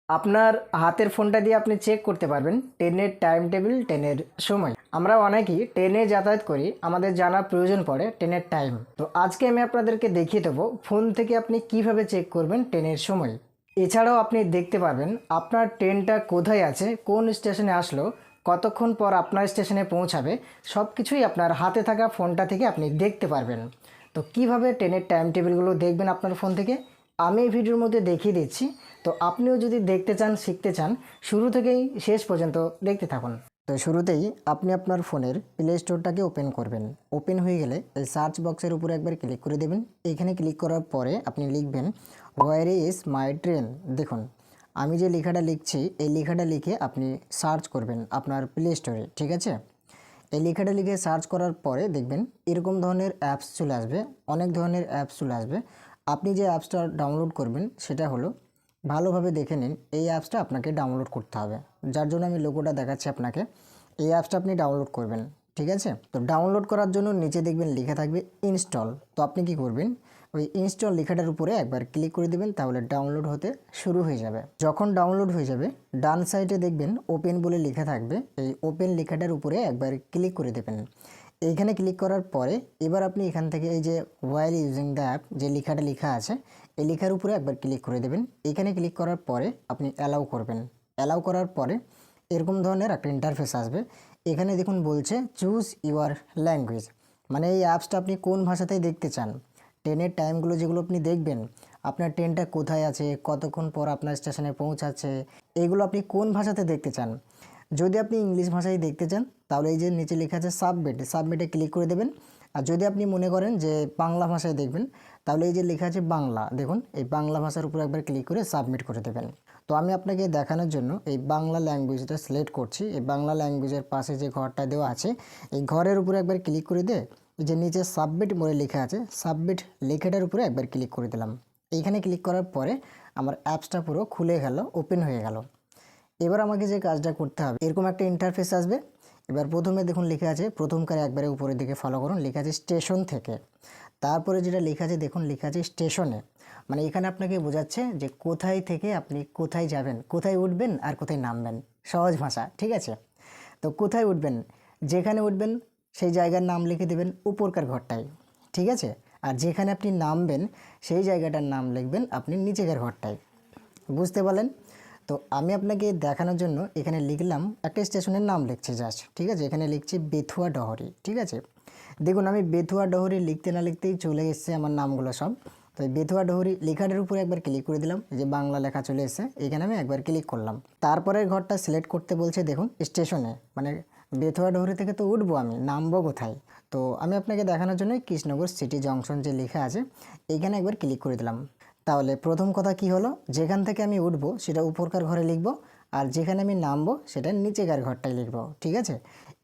আপনার হাতের ফোনটা দিয়ে আপনি চেক করতে পারবেন ট্রেনের টাইম টেবিল, ট্রেনের সময়। আমরা অনেকেই ট্রেনে যাতায়াত করি, আমাদের জানা প্রয়োজন পড়ে ট্রেনের টাইম। তো আজকে আমি আপনাদেরকে দেখিয়ে দেবো ফোন থেকে আপনি কিভাবে চেক করবেন ট্রেনের সময়। এছাড়াও আপনি দেখতে পারবেন আপনার ট্রেনটা কোথায় আছে, কোন স্টেশনে আসলো, কতক্ষণ পর আপনার স্টেশনে পৌঁছাবে, সব কিছুই আপনার হাতে থাকা ফোনটা থেকে আপনি দেখতে পারবেন। তো কিভাবে ট্রেনের টাইম টেবিলগুলো দেখবেন আপনার ফোন থেকে আমি এই ভিডিওর মধ্যে দেখিয়ে দিচ্ছি। তো আপনিও যদি দেখতে চান, শিখতে চান, শুরু থেকেই শেষ পর্যন্ত দেখতে থাকুন। তো শুরুতেই আপনি আপনার ফোনের প্লে স্টোরটাকে ওপেন করবেন। ওপেন হয়ে গেলে এই সার্চ বক্সের উপরে একবার ক্লিক করে দেবেন। এখানে ক্লিক করার পরে আপনি লিখবেন হোয়ার ইজ মাই ট্রেন। দেখুন আমি যে লেখাটা লিখছি এই লেখাটা লিখে আপনি সার্চ করবেন আপনার প্লে স্টোরে, ঠিক আছে। এই লেখাটা লিখে সার্চ করার পরে দেখবেন এরকম ধরনের অ্যাপস চলে আসবে, অনেক ধরনের অ্যাপস চলে আসবে। আপনি যে অ্যাপসটা ডাউনলোড করবেন সেটা হলো, ভালোভাবে দেখে নিন, এই অ্যাপসটা আপনাকে ডাউনলোড করতে হবে। যার জন্য আমি লোগোটা দেখাচ্ছি আপনাকে। এই অ্যাপসটা আপনি ডাউনলোড করবেন, ঠিক আছে। তো ডাউনলোড করার জন্য নিচে দেখবেন লেখা থাকবে ইনস্টল। তো আপনি কি করবেন, ওই ইনস্টল লেখাটার উপরে একবার ক্লিক করে দেবেন, তাহলে ডাউনলোড হতে শুরু হয়ে যাবে। যখন ডাউনলোড হয়ে যাবে ডান সাইডে দেখবেন ওপেন বলে লেখা থাকবে, এই ওপেন লেখাটার উপরে একবার ক্লিক করে দেবেন। এইখানে ক্লিক করার পরে এবার আপনি এখান থেকে এই যে ওয়াইল ইউজিং দ্য অ্যাপ যে লেখাটা লেখা আছে এই লেখার উপরে একবার ক্লিক করে দেবেন। এখানে ক্লিক করার পরে আপনি অ্যালাউ করবেন। অ্যালাউ করার পরে এরকম ধরনের একটা ইন্টারফেস আসবে। এখানে দেখুন বলছে চুজ ইউর ল্যাঙ্গুয়েজ, মানে এই অ্যাপসটা আপনি কোন ভাষাতেই দেখতে চান। ট্রেনের টাইমগুলো যেগুলো আপনি দেখবেন, আপনার ট্রেনটা কোথায় আছে, কতক্ষণ পর আপনার স্টেশনে পৌঁছাচ্ছে, এগুলো আপনি কোন ভাষাতে দেখতে চান। যদি আপনি ইংলিশ ভাষায় দেখতে চান তাহলে এই যে নিচে লেখা আছে সাবমিট, সাবমিটে ক্লিক করে দেবেন। আর যদি আপনি মনে করেন যে বাংলা ভাষায় দেখবেন তাহলে এই যে লেখা আছে বাংলা, দেখুন এই বাংলা ভাষার উপর একবার ক্লিক করে সাবমিট করে দেবেন। তো আমি আপনাকে দেখানোর জন্য এই বাংলা ল্যাঙ্গুয়েজটা সিলেক্ট করছি। এই বাংলা ল্যাঙ্গুয়েজের পাশে যে ঘরটা দেওয়া আছে এই ঘরের উপরে একবার ক্লিক করে দিয়ে এই যে নিচে সাবমিট বলে লেখা আছে সাবমিট লেখাটার উপরে একবার ক্লিক করে দিলাম। এইখানে ক্লিক করার পরে আমার অ্যাপসটা পুরো খুলে গেল, ওপেন হয়ে গেল। এবার আমাকে যে কাজটা করতে হবে, এরকম একটা ইন্টারফেস আসবে। এবার প্রথমে দেখুন লেখা আছে, প্রথমকারে একবারে উপরের দিকে ফলো করুন, লেখা আছে স্টেশন থেকে। তারপরে যেটা লেখা আছে দেখুন লেখা আছে স্টেশনে, মানে এখানে আপনাকে বোঝাচ্ছে যে কোথায় থেকে আপনি কোথায় যাবেন, কোথায় উঠবেন আর কোথায় নামবেন। সহজ ভাষা, ঠিক আছে। তো কোথায় উঠবেন, যেখানে উঠবেন সেই জায়গার নাম লিখে দেবেন উপরকার ঘরটায়, ঠিক আছে। আর যেখানে আপনি নামবেন সেই জায়গাটার নাম লিখবেন আপনি নিচেকার ঘরটায়। বুঝতে পারলেন? তো আমি আপনাকে দেখানোর জন্য এখানে লিখলাম, একটা স্টেশনের নাম লিখছি জাস্ট, ঠিক আছে। এখানে লিখছি বেথুয়া ডহরি, ঠিক আছে। দেখুন আমি বেথুয়া ডহরি লিখতে না লিখতেই চলে এসছে আমার নামগুলো সব। তো এই বেথুয়া ডহরি লেখাটার উপরে একবার ক্লিক করে দিলাম, এই যে বাংলা লেখা চলে এসেছে, এখানে আমি একবার ক্লিক করলাম। তারপরের ঘরটা সিলেক্ট করতে বলছে দেখুন স্টেশনে, মানে বেথুয়া ডহরি থেকে তো উঠবো, আমি নামবো কোথায়। তো আমি আপনাকে দেখানোর জন্য কৃষ্ণনগর সিটি জংশন যে লেখা আছে এইখানে একবার ক্লিক করে দিলাম। তাহলে প্রথম কথা কি হলো, যেখান থেকে আমি উঠবো সেটা উপরকার ঘরে লিখবো, আর যেখানে আমি নামবো সেটা নিচেকার ঘরটায় লিখবো, ঠিক আছে।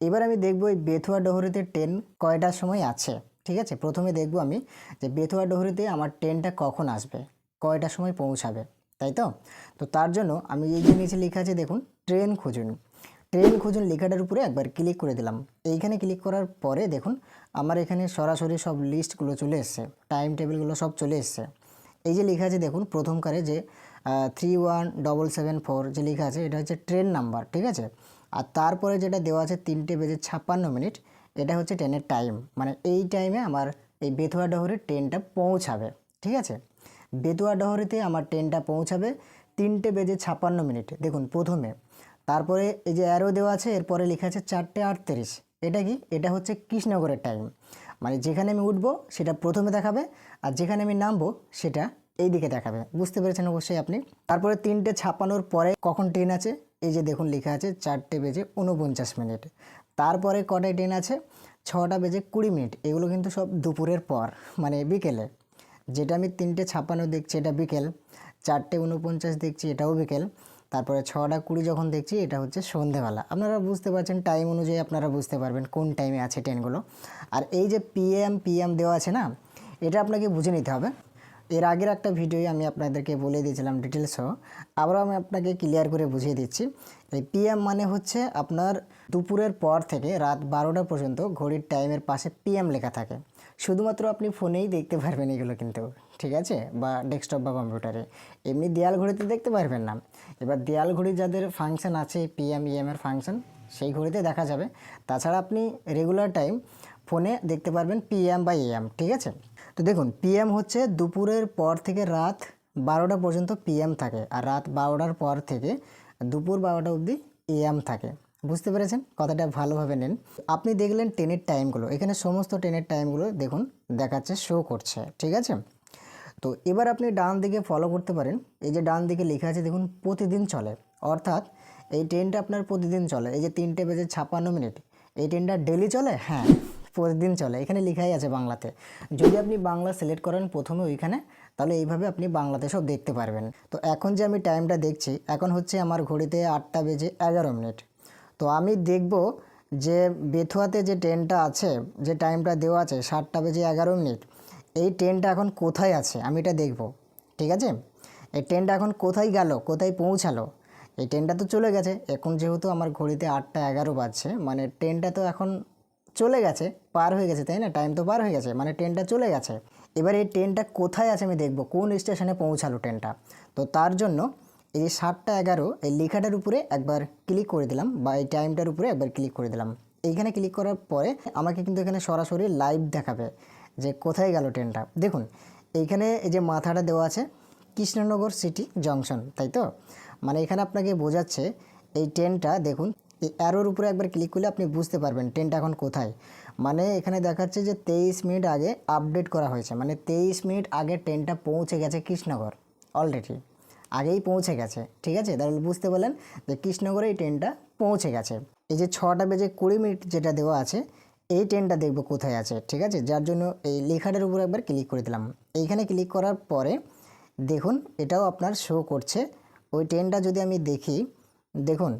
এবার আমি দেখবো এই বেথুয়া ডহরিতে ট্রেন কয়টার সময় আছে, ঠিক আছে। প্রথমে দেখবো আমি যে বেথুয়া ডহরিতে আমার ট্রেনটা কখন আসবে, কয়টার সময় পৌঁছাবে, তাই তো। তো তার জন্য আমি এই যে নিচে লেখা আছে দেখুন ট্রেন খুঁজুন, ট্রেন খুঁজুন লেখাটার উপরে একবার ক্লিক করে দিলাম। এইখানে ক্লিক করার পরে দেখুন আমার এখানে সরাসরি সব লিস্টগুলো চলে এসছে, টাইম টেবিলগুলো সব চলে এসছে। এই যে লেখা আছে দেখুন প্রথমকারে যে 31774 যে লেখা আছে এটা হচ্ছে ট্রেন নাম্বার, ঠিক আছে। আর তারপরে যেটা দেওয়া আছে 3:56 এটা হচ্ছে ট্রেনের টাইম, মানে এই টাইমে আমার এই বেথুয়া ডহরির ট্রেনটা পৌঁছাবে, ঠিক আছে। বেথুয়া ডহরিতে আমার ট্রেনটা পৌঁছাবে 3:56 দেখুন প্রথমে। তারপরে এই যে অ্যারো দেওয়া আছে এরপরে লেখা আছে 4:38, এটা কি, এটা হচ্ছে কৃষ্ণনগরের টাইম, মানে যেখানে আমি উঠবো সেটা প্রথমে দেখাবে আর যেখানে আমি নামবো সেটা এই দিকে দেখাবে। বুঝতে পেরেছেন অবশ্যই আপনি। তারপরে 3:56 পরে কখন ট্রেন আছে, এই যে দেখুন লেখা আছে 4:49। তারপরে কটায় ট্রেন আছে, 6:20, এগুলো কিন্তু সব দুপুরের পর, মানে বিকেলে। যেটা আমি 3:56 দেখছি এটা বিকেল, 4:49 দেখছি এটাও বিকেল, তারপরে 6:20 যখন দেখছি এটা হচ্ছে সন্ধেবেলা। আপনারা বুঝতে পারছেন টাইম অনুযায়ী আপনারা বুঝতে পারবেন কোন টাইমে আছে ট্রেনগুলো। আর এই যে পিএম দেওয়া আছে না, এটা আপনাকে বুঝে নিতে হবে। এর আগের একটা ভিডিওয় আমি আপনাদেরকে বলে দিয়েছিলাম ডিটেলসও, আবারও আমি আপনাকে ক্লিয়ার করে বুঝিয়ে দিচ্ছি। এই পিএম মানে হচ্ছে আপনার দুপুরের পর থেকে রাত 12টা পর্যন্ত ঘড়ির টাইমের পাশে পিএম লেখা থাকে। শুধুমাত্র আপনি ফোনেই দেখতে পারবেন এগুলো কিন্তু, ঠিক আছে, বা ডেস্কটপ বা কম্পিউটারে, এমনি দেয়াল ঘড়িতে দেখতে পারবেন না। এবার দেয়াল ঘড়ি যাদের ফাংশন আছে পিএম ইএম এর ফাংশন, সেই ঘড়িতে দেখা যাবে। তাছাড়া আপনি রেগুলার টাইম ফোনে দেখতে পারবেন পিএম বা এএম, ঠিক আছে। তো দেখুন, পিএম হচ্ছে দুপুরের পর থেকে রাত 12টা পর্যন্ত পিএম থাকে, আর রাত 12টার পর থেকে দুপুর 12টা অবধি এএম থাকে। বুঝতে পেরেছেন? কথাটা ভালোভাবে নেন। আপনি দেখলেন ট্রেনের টাইমগুলো, এখানে সমস্ত ট্রেনের টাইমগুলো দেখুন দেখাচ্ছে, শো করছে, ঠিক আছে। তো এবার আপনি ডান দিকে ফলো করতে পারেন। এই যে ডান দিকে লেখা আছে দেখুন, প্রতিদিন চলে, অর্থাৎ এই ট্রেনটা আপনার প্রতিদিন চলে। এই যে 3:56, এই ট্রেনটা ডেলি চলে, হ্যাঁ প্রতিদিন চলে, এখানে লেখাই আছে বাংলাতে। যদি আপনি বাংলা সিলেক্ট করেন প্রথমে ওইখানে, তাহলে এইভাবে আপনি বাংলাতে সব দেখতে পারবেন। তো এখন যে আমি টাইমটা দেখছি, এখন হচ্ছে আমার ঘড়িতে 8:11। তো আমি দেখব যে বেথুয়াতে যে ট্রেনটা আছে, যে টাইমটা দেওয়া আছে 7:11, এই ট্রেনটা এখন কোথায় আছে আমি এটা দেখব, ঠিক আছে। এই ট্রেনটা এখন কোথায় গেল, কোথায় পৌঁছালো। এই ট্রেনটা তো চলে গেছে, এখন যেহেতু আমার ঘড়িতে 8:11 বাজছে, মানে ট্রেনটা তো এখন চলে গেছে, পার হয়ে গেছে, তাই না? টাইম তো পার হয়ে গেছে, মানে ট্রেনটা চলে গেছে। এবার এই ট্রেনটা কোথায় আছে আমি দেখব, কোন স্টেশনে পৌঁছালো ট্রেনটা। তো তার জন্য এই যে 7:11 এই লেখাটার উপরে একবার ক্লিক করে দিলাম, বা এই টাইমটার উপরে একবার ক্লিক করে দিলাম। এইখানে ক্লিক করার পরে আমাকে কিন্তু এখানে সরাসরি লাইভ দেখাবে যে কোথায় গেল ট্রেনটা। দেখুন এইখানে এই যে মাথাটা দেওয়া আছে কৃষ্ণনগর সিটি জংশন, তাই তো? মানে এখানে আপনাকে বোঝাচ্ছে এই ট্রেনটা, দেখুন এই অ্যারোর উপরে একবার ক্লিক করলে আপনি বুঝতে পারবেন ট্রেনটা এখন কোথায়। মানে এখানে দেখাচ্ছে যে 23 মিনিট আগে আপডেট করা হয়েছে, মানে 23 মিনিট আগে ট্রেনটা পৌঁছে গেছে কৃষ্ণনগর, অলরেডি আগেই পৌঁছে গেছে, ঠিক আছে। তাহলে বুঝতে পারলেন যে কৃষ্ণনগরে এই ট্রেনটা পৌঁছে গেছে। এই যে 6:20 যেটা দেওয়া আছে, এই ট্রেনটা দেখব কোথায় আছে, ঠিক আছে। যার জন্য এই লেখাটার উপর একবার ক্লিক করে দিলাম। এইখানে ক্লিক করার পরে দেখুন এটাও আপনার শো করছে ওই ট্রেনটা। যদি আমি দেখি, দেখুন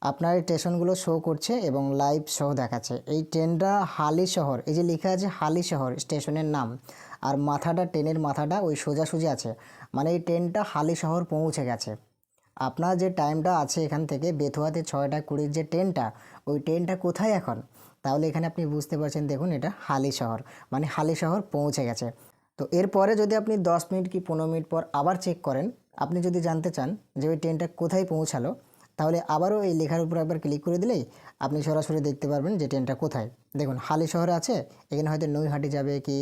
আপনার এই স্টেশনগুলো শো করছে এবং লাইভ শো দেখাচ্ছে। এই ট্রেনটা হালিশহর, এই যে লেখা আছে হালিশহর স্টেশনের নাম, আর মাথাটা, ট্রেনের মাথাটা ওই সোজাসুজি আছে, মানে এই ট্রেনটা হালিশহর পৌঁছে গেছে। আপনার যে টাইমটা আছে এখান থেকে বেথুয়াতে 6:20 যে ট্রেনটা, ওই ট্রেনটা কোথায় এখন, তাহলে এখানে আপনি বুঝতে পারছেন, দেখুন এটা হালিশহর, মানে হালিশহর পৌঁছে গেছে। তো এরপরে যদি আপনি 10 মিনিট কি 15 মিনিট পর আবার চেক করেন, আপনি যদি জানতে চান যে ওই ট্রেনটা কোথায় পৌঁছালো, তাহলে আবারও এই লেখার উপর একবার ক্লিক করে দিলেই আপনি সরাসরি দেখতে পারবেন যে ট্রেনটা কোথায়। দেখুন হালিশহরে আছে, এখানে হয়তো নৈহাটি যাবে কি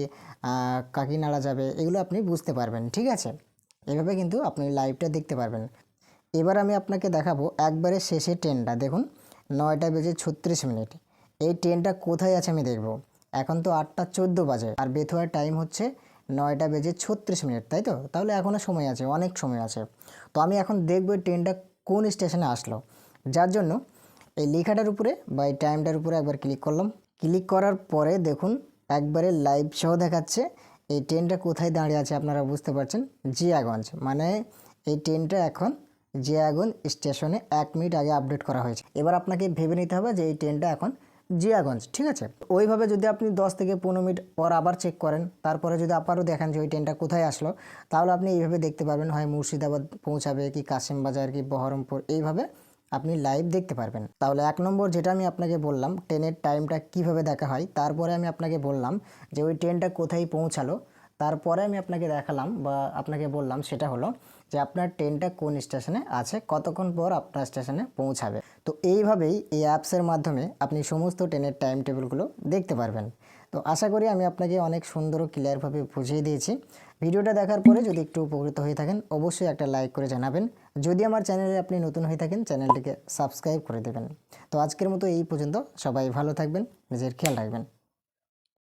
কাকিনাড়া যাবে, এগুলো আপনি বুঝতে পারবেন, ঠিক আছে। এভাবে কিন্তু আপনি লাইভটা দেখতে পারবেন। এবার আমি আপনাকে দেখাবো একবারে শেষে ট্রেনটা, দেখুন 9:36। এই ট্রেনটা কোথায় আছে আমি দেখব। এখন তো 8:14 বাজে, আর বেথুয়ার টাইম হচ্ছে 9:36, তাই তো? তাহলে এখনও সময় আছে, অনেক সময় আছে। তো আমি এখন দেখব এই ট্রেনটা কোন স্টেশনে আসলো। যার জন্য এই লেখাটার উপরে বা এই টাইমটার উপরে একবার ক্লিক করলাম। ক্লিক করার পরে দেখুন একবারে লাইভ শো দেখাচ্ছে এই ট্রেনটা কোথায় দাঁড়িয়ে আছে। আপনারা বুঝতে পারছেন, জিয়াগঞ্জ, মানে এই ট্রেনটা এখন জিয়াগঞ্জ স্টেশনে 1 মিনিট আগে আপডেট করা হয়েছে। এবার আপনাকে ভেবে নিতে হবে যে এই ট্রেনটা এখন জিয়াগঞ্জ, ঠিক আছে। ওইভাবে যদি আপনি 10 থেকে 15 মিনিট পর আবার চেক করেন, তারপরে যদি আবারও দেখেন যে ওই ট্রেনটা কোথায় আসলো, তাহলে আপনি এইভাবে দেখতে পারবেন, হয় মুর্শিদাবাদ পৌঁছাবে কি কাশিমবাজার কি বহরমপুর, এইভাবে আপনি লাইভ দেখতে পারবেন। তাহলে 1 নম্বর যেটা আমি আপনাকে বললাম ট্রেনের টাইমটা কিভাবে দেখা হয়, তারপরে আমি আপনাকে বললাম যে ওই ট্রেনটা কোথায় পৌঁছালো, তারপরে আমি আপনাকে দেখালাম বা আপনাকে বললাম সেটা হলো যে আপনার ট্রেনটা কোন স্টেশনে আছে, কতক্ষণ পর আপনার স্টেশনে পৌঁছাবে। তো এইভাবেই এই অ্যাপসের মাধ্যমে আপনি সমস্ত ট্রেনের টাইম টেবিলগুলো দেখতে পারবেন। তো আশা করি আমি আপনাকে অনেক সুন্দর ও ক্লিয়ারভাবে বুঝিয়ে দিয়েছি। ভিডিওটা দেখার পরে যদি একটু উপকৃত হয়ে থাকেন, অবশ্যই একটা লাইক করে জানাবেন। যদি আমার চ্যানেলে আপনি নতুন হয়ে থাকেন, চ্যানেলটিকে সাবস্ক্রাইব করে দেবেন। তো আজকের মতো এই পর্যন্ত, সবাই ভালো থাকবেন, নিজের খেয়াল রাখবেন।